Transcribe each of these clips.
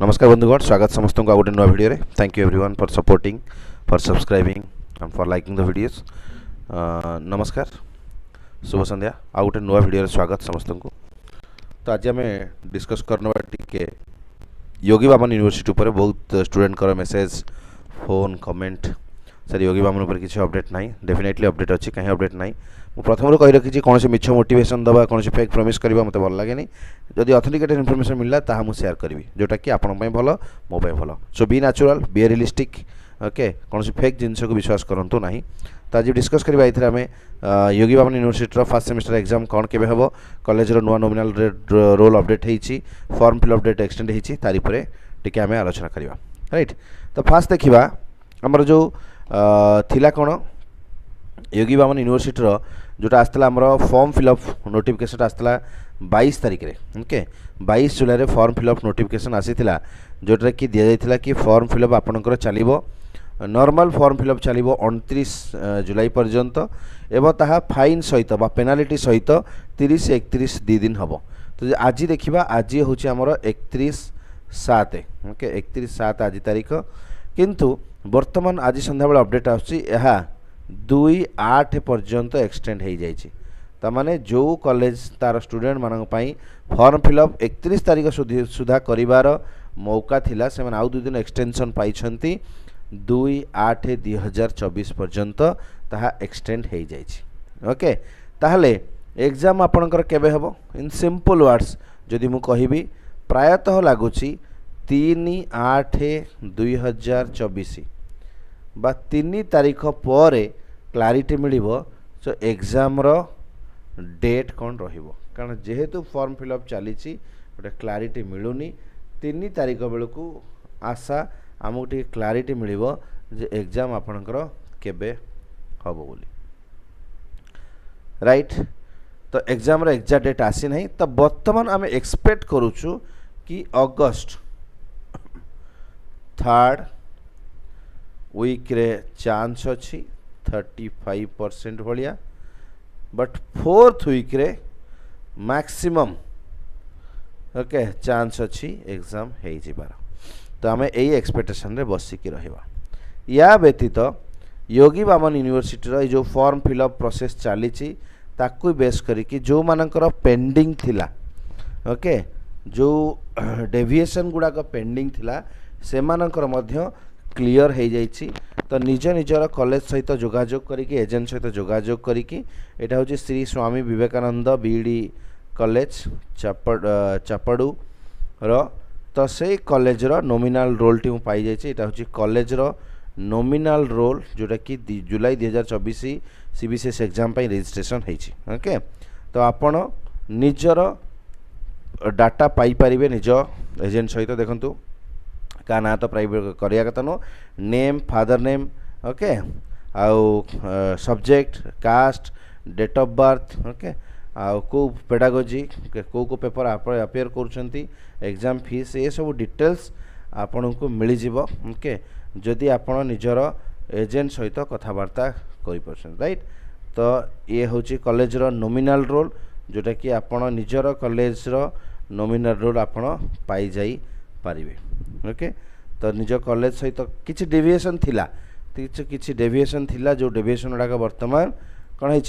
नमस्कार बंधुगण स्वागत समस्त को गोटे नुआ वीडियो रे thank you everyone for supporting for subscribing and for liking the videos. नमस्कार शुभ संध्या आ गोटे नुआ वीडियो रे स्वागत समस्त को। तो आज आम डिस्कस करना टिके योगी बामन यूनिवर्सिटी ऊपर बहुत स्टूडेंट कर मेसेज फोन कमेंट सर योगी बामन ऊपर किसी अपडेट ना डेफिनेटली अपडेट अच्छी कहीं अपडेट ना मु प्रथम कही रखी कौन से मिछ मोटिवेशन दबा कौन से फेक प्रमिस करवा मत भल लगे जदि अथेंटिकेटेड इनफॉरमेशन मिलला ताहा मु शेयर करी जोटा कि आपण पई भल मो पई भल। So be natural be realistic okay कौन से फेक जिनस को विश्वास करंतु नहीं। तो आज डिस्कस करबा इथरा में योगी बामन यूनिवर्सिटी फर्स्ट सेमेस्टर एग्जाम कौन केबे हबो कॉलेज रो नुआ नॉमिनल रोल अपडेट हेची फॉर्म फिल अपडेट एक्सटेंड हेची तारी परे टिके आमे आलोचना करबा राइट। तो फास्ट देखिबा हमर जो थिला कोन योगी बामन यूनिवर्सिटी रो जोटा आसला आमर फॉर्म फिलअप नोटिफिकेशन आसला 22 तारिख रे ओके 22 जुलाई रे फॉर्म फिलअप नोटिफिकेशन आसीथिला जोटा कि दिया जाइथिला कि फॉर्म फिलअप आपनकर चलिबो नॉर्मल फॉर्म फिलअप चलिबो 29 जुलाई पर्यंत एवं ताहा फाइन सहित बा पेनाल्टी सहित 30 31 दी दिन हबो। तो आज देखिबा आज होची आमर 31/7 ओके 31/7 आज तारीख किंतु वर्तमान आज संध्या बेला अपडेट आछि एहा 2/8 पर्यंत एक्सटेंड हो जाइए। तामाने जो कॉलेज तार स्टूडेंट मानक पई फॉर्म फिलअप 31 तारीख सुधा करिवार मौका थिला से आउ 2 दिन एक्सटेंशन पाई 2/8/2024 पर्यंत ताहा एक्सटेंड हो जाइए। ओके ताहले एग्जाम आपणकर केबे हबो इन सिंपल वर्ड्स जदि मु कहिबी प्रायतः लागुची 3/8/2024 बा 3 तारीख पर क्लारिटी मिलिबो सो एग्जाम रो डेट कौन रहिबो कारण जेहेतु फॉर्म फिलअप चली गोटे क्लारिटी मिलूनी 3 तारीख बेलू आशा आमको टे क्लारिटी मिलिबो जे एग्जाम आपणकर केबे हबो बोली राइट। तो एग्जाम रो एग्जैक्ट डेट आसी नहीं तो वर्तमान आम एक्सपेक्ट करूछु कि अगस्त 3rd वीक रे चांस अच्छी 35% भाया बट 4th वीक रे मैक्सिमम ओके चांस अच्छी एग्जाम हो जिबार। तो आम यही एक्सपेक्टेशन रे बसिकी रहिबा। या व्यतीत योगी बामन यूनिवर्सिटी रो जो फॉर्म फिलअप प्रोसेस चली ताकू बेस करिकी जो मानकर पेंडिंग थिला ओके जो डेविएशन गुड़ाक पेंडिंग थिला से मानकर मध्य क्लियर हो जाइए। तो निज निजर कॉलेज सहित जोगाजोग करिकी एजेंट सहित जोगाजोग करिकी एटा होची श्री स्वामी विवेकानंद बीडी कॉलेज चापड़ू रो तो से कॉलेज रो नॉमिनल रोल टी पाई जाइए। एटा होची कॉलेज रो नॉमिनल रोल जोटा कि जुलाई 2024 सीबीसीएस एग्जाम पाई रजिस्ट्रेशन होईची ओके। तो आपण निजर डाटा पाई परिबे निज एजेंट सहित देखंतु का ना तो प्राइवेट करिया कथा नो नेम फादर नेम ओके आउ subject caste date of birth okay आउ को पेडागोजी को पेपर आप अपेयर करुँच एग्जाम फीस ये सब डिटेल्स आपण को मिल जिवो ओके जदि आपण निजर एजेंट सहित कथबार्ता करि परछन राइट। तो ये होची कॉलेज रो नॉमिनल रोल जोटा कि आपण निजर कॉलेज रो नॉमिनल रोल आपण पाई जाई पारिबे ओके। तो निज कॉलेज सहित किसी डेविएशन थिला किसी डेविएशन थिला जो डेविएशन गुड़ाक वर्तमान कौन है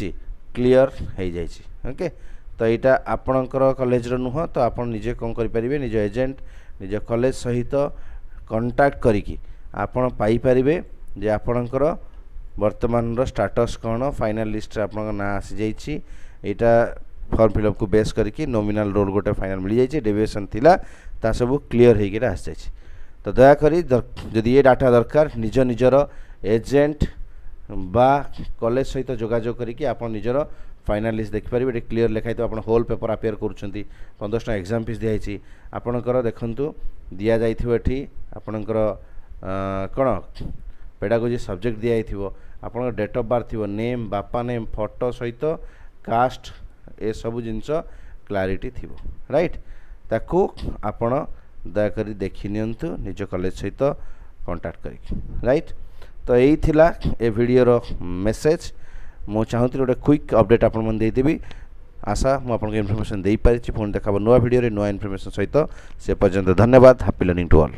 क्लियर हो जाइए ओके। तो यहाँ आपणकर कॉलेज रो नुह तो आप निजे कौन करें निज एजेंट निज कॉलेज सहित कांटेक्ट करिकी आपण पाई परिबे जे आपणकर वर्तमान रो स्टेटस कौन फाइनल लिस्ट आपन ना आसी जाइए। यहाँ फॉर्म फिलअप को बेस करके नॉमिनल रोल गोटे फाइनल मिल जाइए डेविएशन थिला ता सब क्लियर होकर आसी जाइए। तो दयाकोरी जदि ये डाटा दरकार निज निजर एजेंट बा कॉलेज सहित जोगाजोग करिकी आपण निजर फाइनल लिस्ट देखिपारे ये क्लियर लिखाई तो आपण होल पेपर अपेयर करुँच 15 टका एग्जाम फीस दिखाई आपणकर देखंतु दिया जाइथिबो एठी आपणकर कौन पेडागोजी सब्जेक्ट दिया जाइथिबो आपणकर डेट ऑफ बर्थ थिबो नेम बापा नेम फोटो सहित कास्ट ए सब जिनस क्लारिटी थिबो राइट। ताकू आपण दयाकरी देखि नियंतु निज कॉलेज सहित कांटेक्ट करिकी राइट। तो यही थिला ए वीडियो रो मेसेज मु चाहूती गोटे क्विक अपडेट आपण मन देदेबी आशा मु आपको इनफॉरमेशन दे पारिछि। पुणी देखा नुआ वीडियो रे नुआ इनफॉरमेशन सहित से पर्यंत धन्यवाद। Happy learning to all.